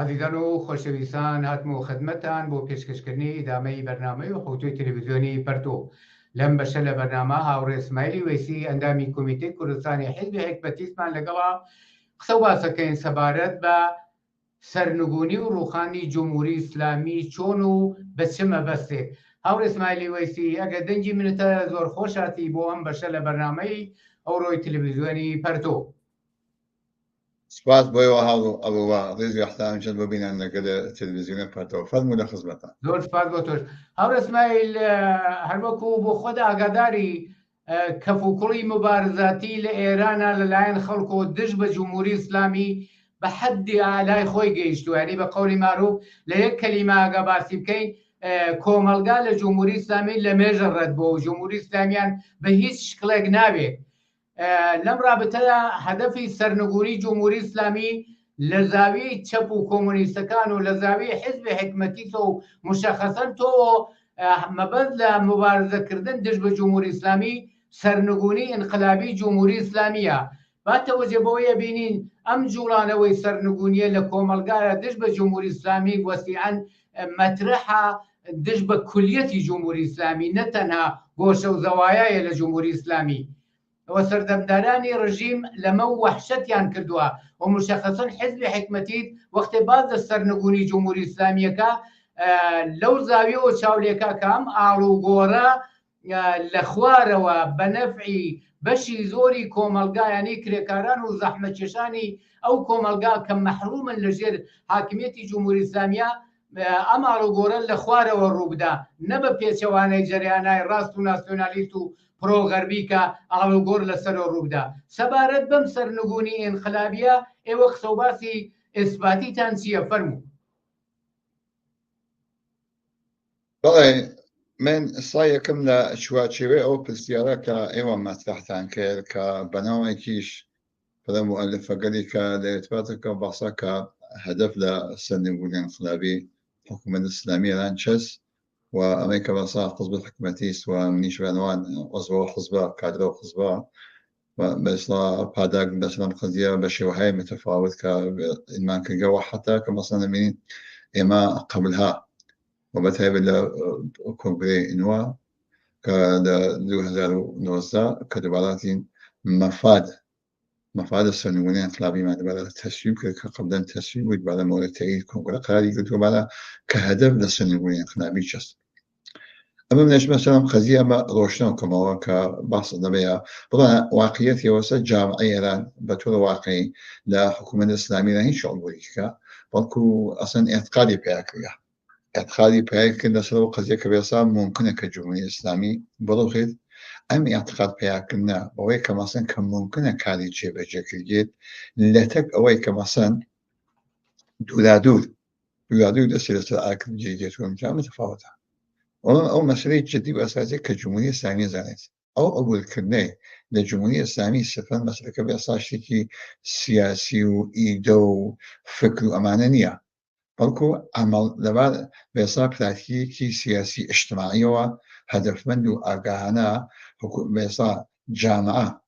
عزیزان و خۆشەویستان هاتمەوە خدمەتان بۆ پێشکەشکردنی ئیدامەی بەرنامەی و خەوتوی تەلەڤیزیۆنی پەرتۆ. لەم بەشە لە بەرنامە هاوڕێ اسماعیلی وەیسی ئەندامی کۆمیتەی کوردستانی حیزبی حکمەتیستمان لەگەڵا قسە و باسەکەین سەبارەت بە سەرنگونی و ڕووخانی جمهوری ئیسلامی چۆن و بە چ مەبەستێک. هاوڕێ اسماعیلی وەیسی ئەگە دەنگی منتە زۆر خۆشاتی بۆ ئەم بەشە لە بەرنامەی ئەوڕۆی تەلەڤیزیۆنی پەرتۆ. سپاس بۆیەوە ئەوە ڕێزی احترامشت ببینن لەگەڵ تەلەڤیزیۆنی پەرتۆ. فەرموو لە خزمەتان. زۆر سپاس بۆ تۆش. هاوڕێ اسماعیل هەروەکو بۆ خۆدا ئاگاداری کەفوکوڵی مبارزاتی لە ئێرانە لەلایەن خەڵکۆ دژ بە جمهوری ئیسلامی بە حەدی ئالای خۆی گەیشتووە، یعنی بە قەولی معروف لە یەک کەلیمە ئەگە باسی بکەین کۆمەلگا لە جمهوری ئیسلامی لە مێژە ڕەت بۆ و جمهوری ئیسلامیان بە هیچ شکلێک نابێت. لەم رابطەدا هەدەفی سەرنگونی جمهوری ئیسلامی لە زاویەی چەپ و کۆمۆنیستەکان و لە زاویەی حیزبی حکمەتیستە و مشەخەسەن تۆ مەبەست لە مبارزەکردن دژ بە جمهوری ئیسلامی سەرنگونی ئینقلابی جمهوری ئیسلامیە. با تەوەجە بەوەیە بینین ئەم جوڵانەوەی سەرنگونیە لە کۆمەلگایە دژ بە جمهوری ئیسلامی وەسیعەن مەترحە دژ بە کولیەتی جمهوری ئیسلامی، نەتەنها گۆشە و زەوایایە لە جمهوری ئیسلامی. ئەوە سەردەمدارانی ڕژیم لەمە وەحشەتیان کردووە و مشەخەسەن حیزبی حکمەتیت وەختێ باز لە سەرنگونی جمهوری ئیسلامیەکە لەو زاویەوە چاولێکە کە ئەم ئاڵ و گۆڕە لە خوارەوە بە نەفعی بەشی زۆری کۆمەلگایانی کرێکاران و زەحمەتکێشانی ئەو کۆمەلگا کە مەحرومن لەژێر حاکمیەتی جمهوری ئیسلامیە ئەم ئاڵ و گۆڕە لە خوارەوە ڕووبدا، نە بە پێچەوانەی جەریانای ڕاست و ناسیۆنالیست و پرۆغەربی کە ئاڵ و گۆڕ لەسەرەوە ڕووبدا. سەبارەت بەم سەرنگونی ئینقلابیە ئێوە قسە و باسی ئیسباتیتان چییە؟ فەرموو. بەڵێ من ئێستا یەکەم لە چوارچێوەی ئەو پرسیارە کە ئێوە مەترەحتان کرد کە بەناوێکیش پرە مؤلفەگەری کە دەیەتواتەکە باسا کە هەدەف لە سەرنگونی ئینقلابی حکوومەت ئیسلامی ئێران چەست و ئەمەی کە باسا حزب حکومەتیست و منیش بەناوان عەزبەوە حزبە کادرە و حزبە بەئیسڵا پاداک لەسەر قەزیە بە شێوەهای متفاوت کە ئیمان کردەوە حتا کە مەسەڵەن دەبینین ئێمە قبلها وبتهيألي لكونغري إنوا كده 2019 كدباراتين مفاد السنوية انقلابي مع دبارة التسويب كقبل التسويب ودبارة مورد تأييد كونغري قراري قلت دبارة كهدف للسنوية انقلابي جس. أما من مثلا قضية ما روشنا كما هو كبحث نبيها طبعا واقعية وسط جامعية الآن بطور واقعي لحكومة الإسلامية هي شعور كا بلكو أصلا اعتقادي بياكلها اعتقادي بياكل لسلو قضية كبيرة ممكنة كجمهورية الإسلامي بلوغيد أم اعتقاد بياكلنا أوي كمثلا كم ممكنة كاري جيبه جاكلجيت لتك أوي كمثلا دولادود لسلسلة آكل جيجيت ومجال متفاوتة أو مسألة جدي وأساسية كجمهورية إسلامية زانيت أو أقول كرني للجمهورية الإسلامية سفن مسألة كبيرة صاشتي سياسي وإيدو فكر وأمانية بلكو عمل لبعض بيصاب تحكي سياسي اجتماعي وهدفمند وآگاهانه بيصاب جامعة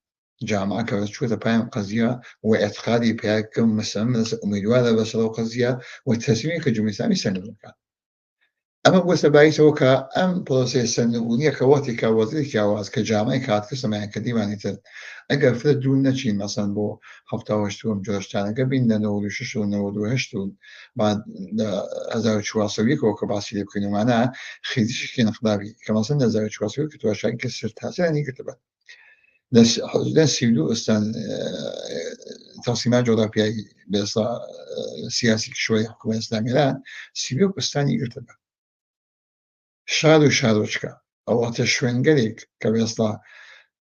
كبيرة شو تبين قضية واعتقادي بياكم مثلا أميدوارة بس لو قضية والتسمية كجمهورية الإسلامية سنة أما بوسط بايس هو كأم بروسيس سنونية كواتي كوزير كواز كجامعة كات كسمع كديم يعني تر أجا فرد دون نشي مثلا بو حفظة وشتون جرشتان أجا بين نودو ششون نودو هشتون بعد هزار شواسوي كوكباسي لبكينو معنا خيزش كين خدابي كمثلا هزار شواسوي كتواشا كسر تحسن يعني كتبت ناس سيدو استان تقسيمات جغرافية بس سياسي شوية حكومة إسلامية لا سيدو استاني كتبت شاروچکا او تشوینگریک که بیستا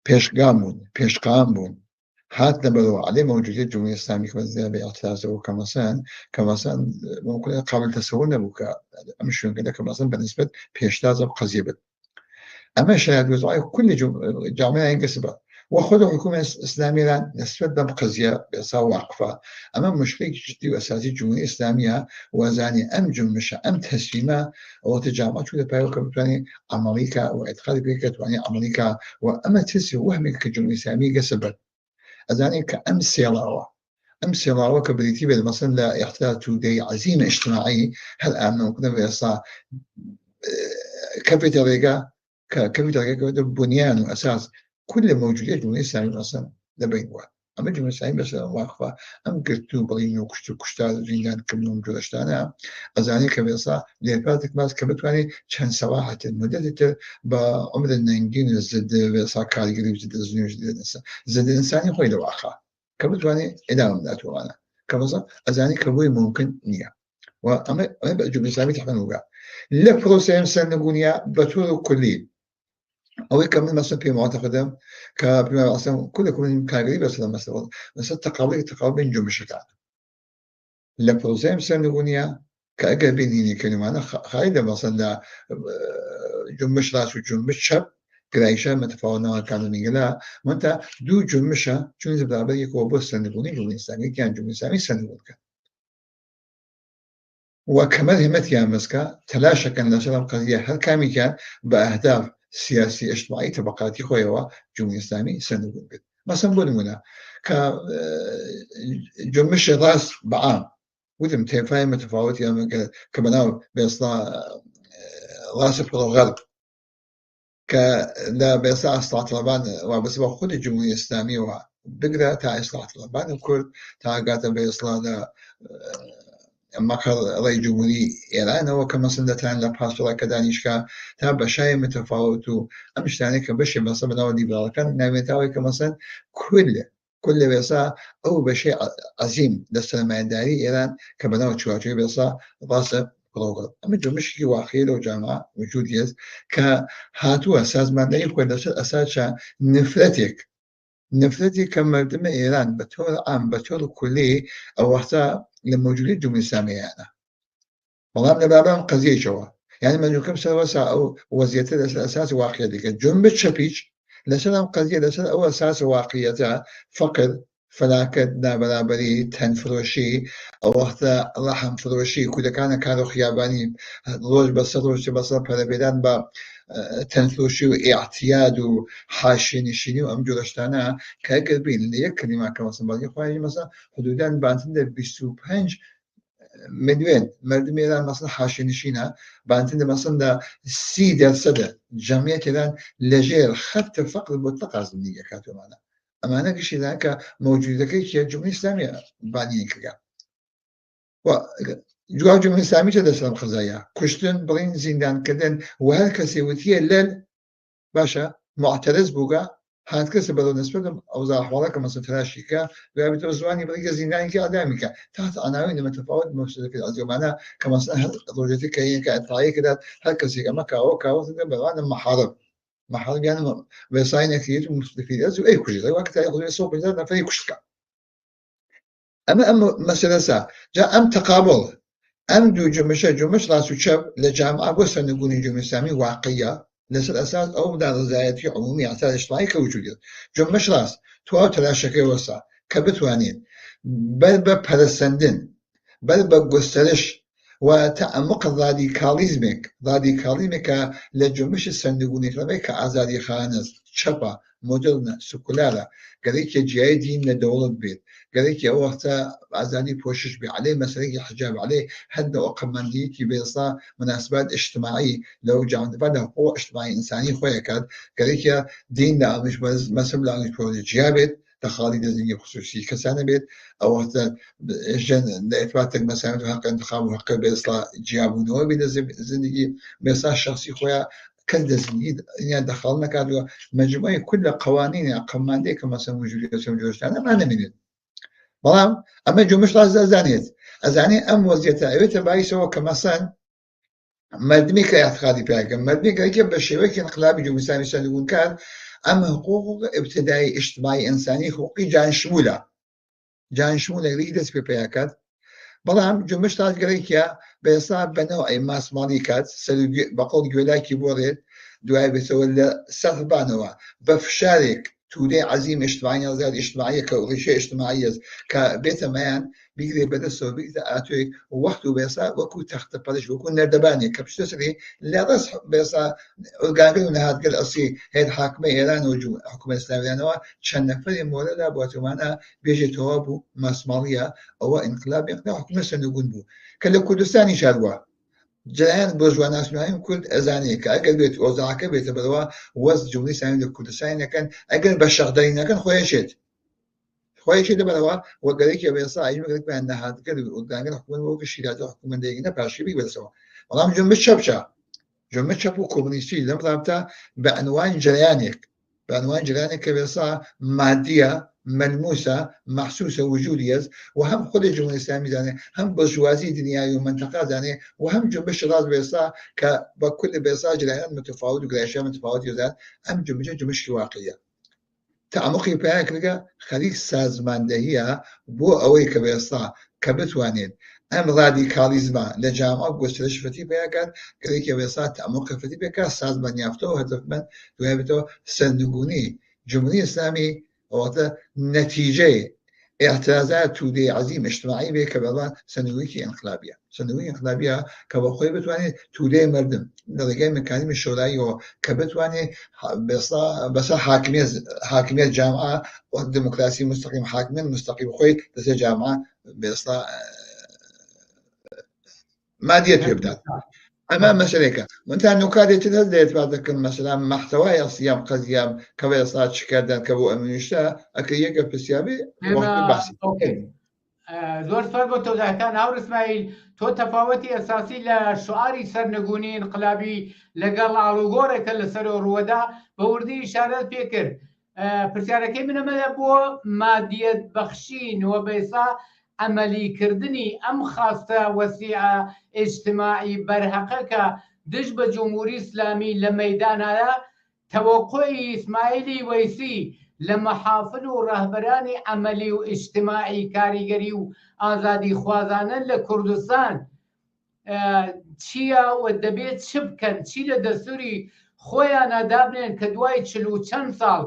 پیشگام بون هات نبرو عليه موجودية جمهورية إسلامية كمثلا باعتراض أو كمثلا ممكن قابل تصور نبوك مش كده كمثلا بالنسبة بيشتاز قضية بد أما شاهد وضعي كل جامعة ينقسم وخذ حكومة إسلامية نسبة بقضية بيصير واقفة أما مشكلة جدي وأساسي جمهورية إسلامية وزاني أم جمشة أم تسليمة أو تجامع شو تبايو كبتواني أمريكا واعتقاد بيك تواني أمريكا وأما تسي وهمي كجمهورية إسلامية قسبت أزاني كأم سيلاوة أمثلة وكبريتي مثلا لا يحتاج تودي عزيمة اجتماعية هل أمن ممكن بيصا كابيتاليجا كابيتاليجا بنيان وأساس كل موجودية الجمهورية الإسلامية مثلا لبين واحد أما الجمهورية الإسلامية مثلا واقفة أم قلتو برينو كشتار زينان كلهم جلشتانا أزاني كبيصا ليباتك ماس كبتواني كان سواحة المدة بعمر النينجين الزد بيصا كاري قريب زد الزنيو زد الإنساني خوي لو أخا كبتواني إدام ذاته أنا كبصا أزاني كبوي ممكن نية وأما الجمهورية الإسلامية تحمل وقع لفروسهم سنقونيا بطول كلي أو كمان مثلا في معتقدهم كبما مثلا كل كان بس مثلا تقابل جمش كان لفروسهم سنقونيا كأجابين هني كلمة خايدة مثلا جمش راس وجمش شب كلايشة متفاوضنا كانوا نيجلا ما أنت دو جمشة شو نزبط على يكوا بس سنقوني جمش إسلامي كان جمش إسلامي سنقون كان وكمان همت يا مسكا تلاشى كان نشر القضية هل كامي كان بأهداف سياسي اجتماعي طبقاتي خويوا جمهورية إسلامي سنقول بيت مثلا بنمونا ك جمش راس بعام ودم تفاهي متفاوت يعني كمناو بيصلا راس الغرب ك لا بيصلا إصلاح طلبان وبس بخود الجمهورية الإسلامية وبقدر تاع إصلاح طلبان وكل تاع قاتل بيصلا مقر رئيس جمهوري إيران هو كما سندتان لباسورا كدانيشكا تابع شيء متفاوت ومش تاني كبشي مثلا بناو ليبرال كان نعمتاوي كمثلا كل بيسا أو بشيء عظيم للسلام داري إيران كبناو شواتي بيسا راسه بروغر أما جو مش واقعي لو جامعة وجود يز كهاتو أساس ما لا يكون أساس نفرتي كما دم إيران بطول عام بطول كلي أو وقتها لموجودية الجمهورية الإسلامية أنا والله من بابام قضية جوا يعني من يكم سواسا أو وزيته الأساس واقعية ديك جنب شبيش لسنا قضية لسنا أو أساس واقعيتها فقر فلاكت نابرابري تنفروشي أو وقتها رحم فروشي كل كانوا خياباني روج بس بربيدان با تنفروشي واعتياد وحاشي نشيني وأم جلشتانا كأقربين اللي يكلي معك مثلا بعض إخواني مثلا حدودا بانتن 25 مليون مردم ایران مثلا حاشیه نشینه بانتن مثلا 30% جمعیت ایران لجیر خط فقر مطلق از دیگه کاتو معنا اما انا کشی ذاك موجوده که جمهوری اسلامی بانی کردن و جواب جمهوری اسلامی چه دستم خزایا کشتن برین زندان کردن و هر کسی وتیه لل باشا معترض بوجا هاد كسب بدو نسبة أو زي أحوالك كما ستراشيكا ويابي توزواني بريقة زيناني كأدامك تحت عناوين متفاوت مختلف الأزيو معنا كما سنة روجتي كأي كأطاعي كده هالكسي كما كاو تبقى محارب يعني بيصاين كثير مختلفين الأزيو أي كشي زي وقت يأخذ يسوق بلادنا في كشتك أما مسألة سا جاء أم تقابل أم دو جمش راسو شاب لجامعة بس نقول جمهورية إسلامية واقعية ليس الأساس أو بدأ رزايتي عمومي أساس اجتماعي كوجود جمش راس تو تلاشكي وسا كبتوانين بل ببرسندن بل بقسترش وتعمق راديكاليزمك لجمش الصندوقوني كلامك أزادي خانز شبا مدرنة سكولارة قالك جاي دين لدولة بيت قالك وقتها أزادي بوشش عليه مسألة حجاب عليه حد وقمندي كي بيصا مناسبات اجتماعية لو جامد بعد هو اجتماعي إنساني خويا كاد قالك دين لا مش بس مسم لا مش بقول جابت تخاليد الدنيا خصوصي كسانة بيت أو وقت جن لإثبات مثلا حق انتخاب وحق بيصلا جابوا نوبي لزندگي بيصلا شخصي خويا كل زندگي يعني دخلنا كادوا مجموعة كل قوانين قماندي كما سموجودية سموجودية ما نمينين بلام أما جمش راز أزانيت أم وزيتا أيوة باي سوا كمثلا مردمي كاعتقادي بياكم مردمي كيف بشويك انقلابي جو مسامي سنقول كان أما حقوق ابتدائي اجتماعي إنساني حقوقي جان شمولة ريدس بياكات بلام جمش راز قريكيا بيصاب بنوع ماسماني كات بقول جولاكي بوريد دعاء بسوى سطر بانوا بفشارك تودي عزيمة اجتماعية زاد اجتماعية كغشاء اجتماعية كبيت مان بیگرێ بەدەستەوە بیگرێتە ئاتوێک وەخت و بێسا وەکو تەختە پەرش وەکو نەردەبانێک کە پشتە سەری لە ڕاست بێسا ئۆرگانگەر و نەهاتگەر ئەسی هەیەت حاکمە ئێران و حکومەت ئیسلامیانەوە چەند نەفەری مۆرەدا بۆتومانە بێژێتەوە بوو ماسماڵیە ئەوە ئینقلابێکدا حکومەت سەرنگون بوو کە لە کوردستانی شاروە جریان بۆ ژوانناسناویم کورد ئەزانەیە کە ئەگەر بێت ئۆزاعەکە بێتە بەرەوە وەست جمهوری ئیسلامی لە کوردستانی نەکەن ئەگەر بە شەخدەری نەکەن خۆیشێت دەبەرەوە وەگەرێکی بێسا ئەیمەگەرێکیان نەهاتگەر و ئۆرگانگەر حکومەت وەکو شیرازە حکومەتێکی نەپاشیبی بەدەستەوە بەڵام جنبش چەپچە جنبش چەپ و کۆمونیستی لەم رابطە بە عنوان جریانێک کە بێسا مادیە ملموسة محسوسة وجودي وهم خود الجمهورية الإسلامية زاني هم برجوازي دنياي ومنطقة زاني وهم جنبش راس بيسا كبكل بيسا جريان متفاوت وقريشان متفاوت يزال هم جنبش واقعية تعمقي بيانك لقى خليك سازماندهية بو أوي كبيسا كبتوانين ام راديكاليزما لجامعة بوسترش فتي بيانكات كريك بيسا تعمق فتي بيانكات سازمان يافتو هدف من دوهبتو سندقوني جمهورية الإسلامي وقت نتيجة اعتراضات تودي عظيم اجتماعي به كبران سنوية انقلابية كبخوي بتواني تودي مردم لرجال مكاني الشورى وكبتواني بس حاكمية جامعة والديمقراطية مستقيم حاكمية مستقيم خوي تسي جامعة بس ما ديت يبدأ أما مسألة وأنت نكاد تتهدد بعضك مثلا محتوى الصيام قزيام كبير صار شكادا كبو أمنيشتا أكيد كبسيابي وقت بحثي. أوكي. زور سوال بو توضيحتان هاور إسماعيل تو تفاوتي أساسي لشعاري سرنگوني انقلابي لقال علوغورة كالسر ورودا بوردي إشارات فكر پرسیارەکەی منە مەدە بۆ مادیەت بەخشین و بێسا عملی کردنی ئەم خاستە وەسیعە ئیجتماعی بەرهەقە کە دژ بە جمهوری ئیسلامی لە مەیدانایە تەوەقعی ئیسماعیلی وەیسی لە مەحافل و ڕەهبەرانی عملی و ئیجتماعی کاریگەری و ئازادی خوازانە لە کوردستان چییە و دەبێت چ بکەن چی لە دەستوری خۆیانە دابنێن کە دوای 40 و چەند ساڵ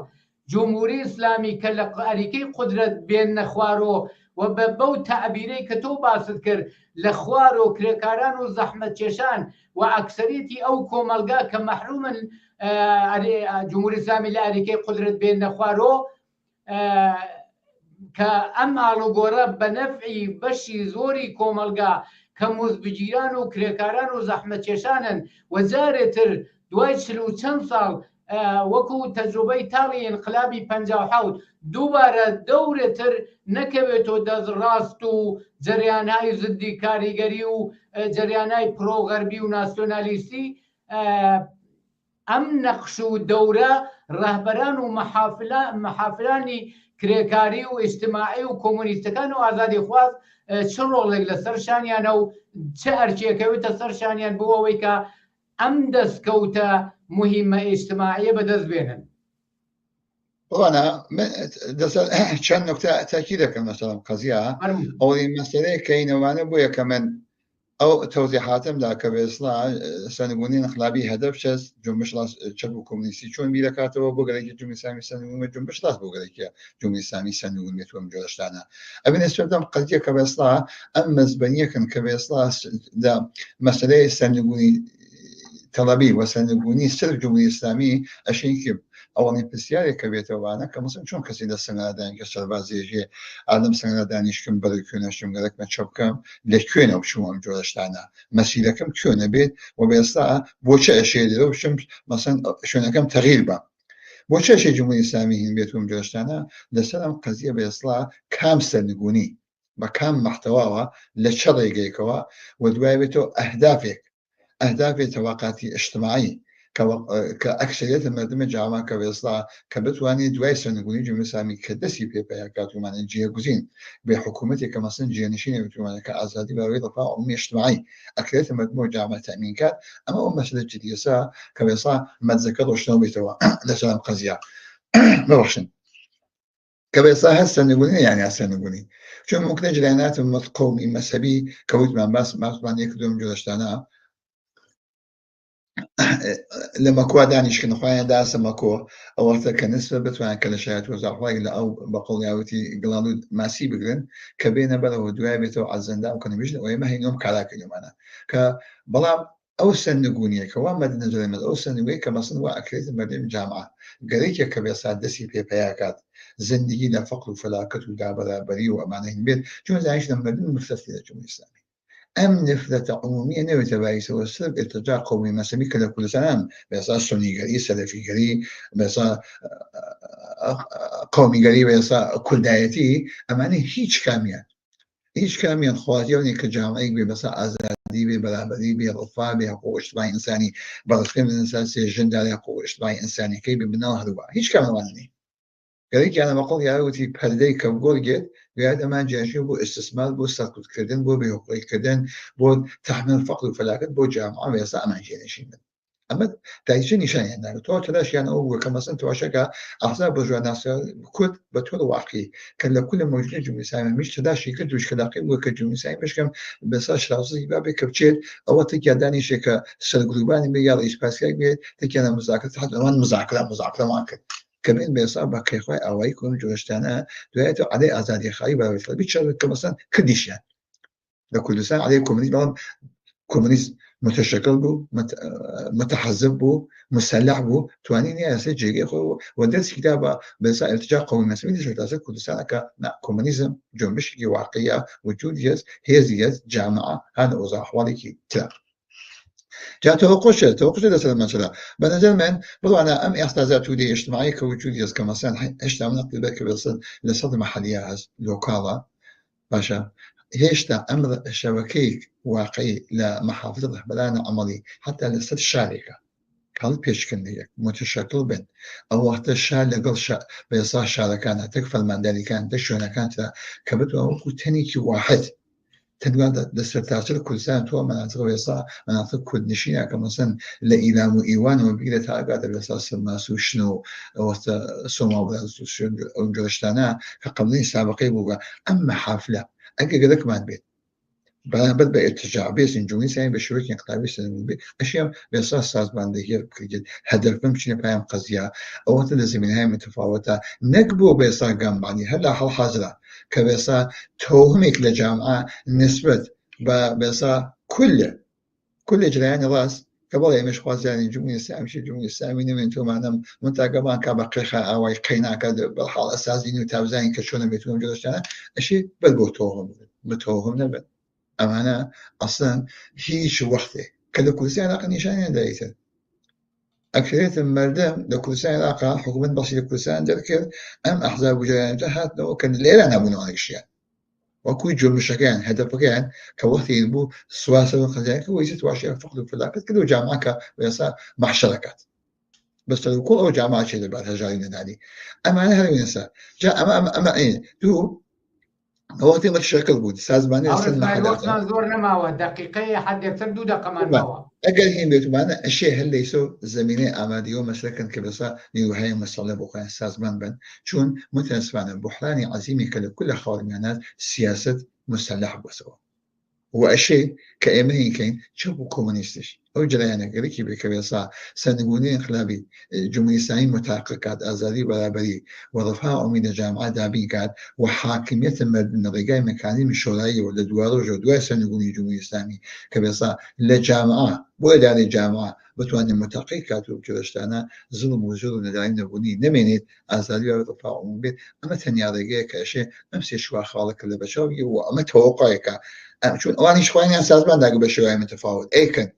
جمهوری ئیسلامی کە لە ئەریکەی قودرەت بێنە خوارۆ و بەو تەعبیرەی کە تۆ باست کرد لە خوار و کرێکاران و زەحمەت کێشان و ئەکسەریەتی ئەو کۆمەلگا کە مەحرومن جمهوری ئیسلامی لە ئەریکەی قودرەت بێنە خوارۆ کە ئەم ئاڵوگۆڕە بە نەفعی بەشی زۆری کۆمەلگا کە موزبگیران و کرێکاران و زەحمەت کێشانن و جارێتر دوای 40 و چەند ساڵ وەکو تەجروبەی تاڵی انقلابی 57 دووبارە دەورێتر نەکەوێتەوە دەستڕاست و جەریانهای زدی کاریگەری و جەریانهای پرۆغەربی و ناسیۆنالیستی ئەم نەخش و دەورە ڕەهبەران و مەحافلانی کرێکاری و ئیجتماعی و کۆمونیستەکان و ئازادی خواست چ ڕۆڵێک لەسەر شانیانە و چه ئەرکێکەوێتە سەر شانیان بۆ ئەوەی کە ئەم دەستکەوتە مهمە ئیجتماعیە بەدەست بێنن. وأنا چند نکته تأكيد كم مثلا قضية أو المسألة كاينة وأنا بويا كمان أو توضيحاتهم ذا كبيصلا سنقولين انقلابي هدف شز جنبش لاس شبه كومونيستي شون بيلا كاتبه بوغريك جمهوري الإسلامي سنقول جنبش لاس بوغريك جمهوري الإسلامي سنقول ميتوم جورشتانا أبين استخدام قضية كبيصلا أما زبنية كان كبيصلا ذا مسألة سنقولين طلبي وسنقولين سر جمهوري الإسلامي أشين كيب أولين بسيارة كبيرة وانا كمثلا شون كسيدة السنغادان كسربازيجي عالم سنغادانيش كم بركونا شون قالك ما تشوفكم لكونا وشو هم جورشتانا مسيلكم كونا بيت وبيصلا بوشة أشياء لو شمس مثلا شون كم تغيير با بوشة أشياء جمهوري الإسلامي هم بيتهم جورشتانا لسلام قضية بيصلا كام سنقوني بكام محتواها لشرع جيكوا ودواي بيتو أهداف توقعاتي اجتماعي كأكثرية المردم جامعة كبيصلا كبتواني دواي سنقولي جمهوري الإسلامي كدسي بيبايكات ومعنى جيه جزين بحكومتي كمثلا جيه نشيني بتواني كأزادي بروي رفاع أمي اجتماعي أكثرية المردم جامعة تأمين كات أما مسألة جديسة كبيصلا ما تذكروا شنو بيتوا لسلام قضية مبخشن كبيصلا هالسنقولي يعني هالسنقولي شو ممكن جريانات قومي مذهبي كوت من بس ما يكدوم جورشتانا لما كوا دانيش كن خويا داس ما كوا او وقت كنسبه بتوان كل شيء توزع خويا او بقول ياوتي قلالو ماسي بقرن كبينا بلا ودواي بتو عزندا كنا بيجن وما هي نوم كلاك اليوم انا ك بلا او سنغونيه كوا ما نزل من او سنغوي كما سنوا اكيد مدام جامعه قريك كبي سادسي في بياكات زندگی لفقر و فلاکت و دابرابری و امانه بيت شو زعيش لما بدون مفتسي للجمهورية الإسلامية أم نفذة عمومية نوي تبايس والسبب ارتجاع قومي مسامي كل سنة بيصا سني قري سلفي قري بيصا قومي قري بيصا كل دايتي أمانه هیچ کامیان خوازیانی که جامعه بی بس آزادی بی برابری بی رفاه بی حقوق اجتماعی انسانی برسکن الانسان سجن داری حقوق اجتماعی انسانی کی بی بناء هروا هیچ کام واننی قالك أنا بقول يا روتي بهالدي كبقول جد وهذا ما جاشي بو استثمار بو سقط كردن بو بحقوق كردن بو تحمل الفقر وفلاكت بو جامعة ويسا ما جينا شيء أما تايجي نشان يعني تو تلاش يعني أول كما سنت وشكا أحزاب برجوع ناس كود بتول واقعي كان لكل موجود جمهوري سامي مش تداشي كد وش كلاقي وكجمهوري سامي مش كم بساش لازم بابي كبتشيل أو تكيا داني شكا سلقلوباني بيا رئيس باسكاي بيت تكيا أنا مذاكرة حتى ما مذاكرة ما كنت كمان بيصاب بقى خوي أو يكون جوشتنا دلوقتي عليه أزادي خايبة بس بيتشارك كمثلا كديش يعني لكل سنة عليه كومونيست متشكل بو متحزب بو مسلح بو توانين يا سجي خو ودرس كتابه بس ارتجاع قومي مسؤولية شتاسة كل سنة كومونيزم جنبش واقعية وجود هي زيادة جامعة هذا وضع أحوالي تلا جاء توقش ده المسألة بنظر من برضو أنا أم احتياجات ودي اجتماعية كوجود يز كمثلا هشتا من نقل بك بيصل لصد محلية لوكالة باشا هشتا أمر شبكي واقعي لمحافظة بلانا عملي حتى لصد الشاركة كان بيشكل متشكل بين أو وقت الشار لقل بيصار شاركانا تكفى المندالي كان تشونا كانت كبتوا وكو تنيكي واحد تنقل دسترتاشر كل سنة تو مناطق ويصا مناطق كل نشينا كمثلا لإيلام وإيوان وبيقدر تاقات الأساس الماسو شنو وقت سوما وبلازوشن ونجرشتانا كقبلين سابقين بوغا أما حافلة أجي قدك ما بيت بدأ ارتجاع بيس نجومي ساين بشروك ينقلابي سنوي أشياء بيصا سازمان دهير بكريجد هدف ممشي نفهم قضية أو تلزم هاي متفاوتة نقبو بيصا قام يعني هلا حال حاضرة كبيصا توهمك لجامعة نسبة بيصا كل جريان راس قبل يمش خواز يعني جمهورية السامي شيء جمهورية السامي من تو معنا منتقبان كبقيخة أو قينا كذا بالحال أساسي إنه تابزين كشونا بيتهم جلوسنا أشي بالبوتوهم بتوهم نبت أمانة أصلا هيش وقته كل كل سنة علاقة نشانة دايته أكثرية المردم لكل سنة علاقة حكومة بسيطة كل سنة ذكر أم أحزاب وجاية انتهت لو كان ليلة نبون على الشيء وكل جمل شكان هدف كان كوقت يلبو سواسة وخزائن كويسة واشياء فقد فلاكت كله جامعة ويسا مع شركات بس لو كل أو جامعة شيء بعد هجارين هذه أمانة هذا ينسى جاء أما إيه تو وقتی متشکل بود سازمانی اصلا محل وقتنا زور نماوه دقیقه حد يكثر 2 دقيقة من ماوه اگر هین بیتو معنا الشيء هل ليسو زمینه آمادی و مسلکن که بسا نیروهای مسئله بخواه سازمان بن چون متنسبانه بحرانی عظیمی که لكل خارمانات سیاست مسلح بسوا وأشيء كأمين كين شوفوا كومونيستش أو جريانة غريكي بكبيسا سنقولين انقلابي جمهورية الإسلامية متحققات أزادي برابري ورفاع أمين الجامعة دابين كات وحاكمية المردن رجاي مكاني من شورائي ولا دوار جدوى سنقولين جمهورية الإسلامية كبيسا لجامعة وإدارة جامعة بتواني متحققات وبجرشتانا ظلم وزور ندارين نبوني نمينيت أزادي ورفاع أمين بيت أما تنيا رجاي كأشياء أمسي شوا خالق اللي بشوي وأما توقعك چون ئەوانی شخوایان سازماندا بە شێوەیە متفاوت ئەیکەن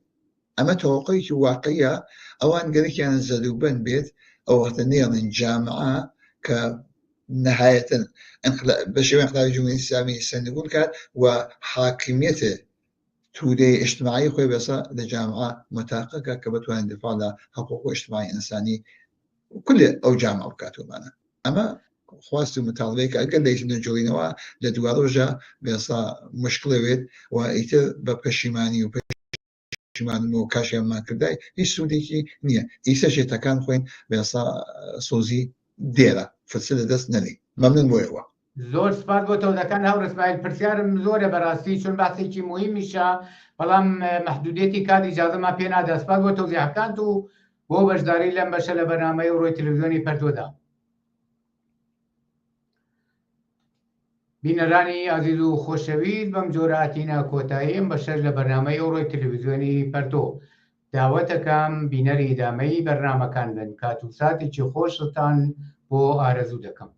ئەمە تەوەقعێکی واقعیە ئەوان گەرەکیان زەدووبەن بێت ئەو وەختە نێڵن جامعە کە نەهایەتەن بە شێوەیە انقلابی جمهوریەتی ئیسلامی سەرنگون کات و حاکمیەتە تودەی اجتماعی خۆی بەسا لە جامعە متحققە کە بتوانێت دفاع لە حقوق اجتماعی ئینسانی كل ئەو جامعە بکاتومانە ئەمە خواست مطالبه اگر لیسن جوینوا لدوار رجع بيصا مشكلة ويد وإيتر بپشیمانی و پشیمانی و کاشی ما کردای هیچ سودی کی نیه ایسا شی تکان خوین بيصا سوزی دیره فسل دست نلی ممنون بویوا زۆر سپاس بۆ تۆزەکان هەور ئیسماعیل پرسیارم زۆرە بەڕاستی چون باسێکی مهمیشە بەڵام مەحدودێتی کات ئیجازەمان پێ نادا. سپاس بۆ تۆزیحەکانت و بۆ بەشداری لەم بەشە لە بەرنامەی ڕۆی تەلەڤیزیۆنی پەرتۆدا. بینەرانی ئازیز و خۆشەویست بەم جۆرە هاتینە کۆتایی ئەم بەشەش لە بەرنامەی ڕۆی تەلەڤیزیۆنی پەرتۆ. داوەتەکەم بینەری ئیدامەی بەرنامەکان بن. کات و ساتێکی خۆشتان بۆ ئارەزوو دەکەم.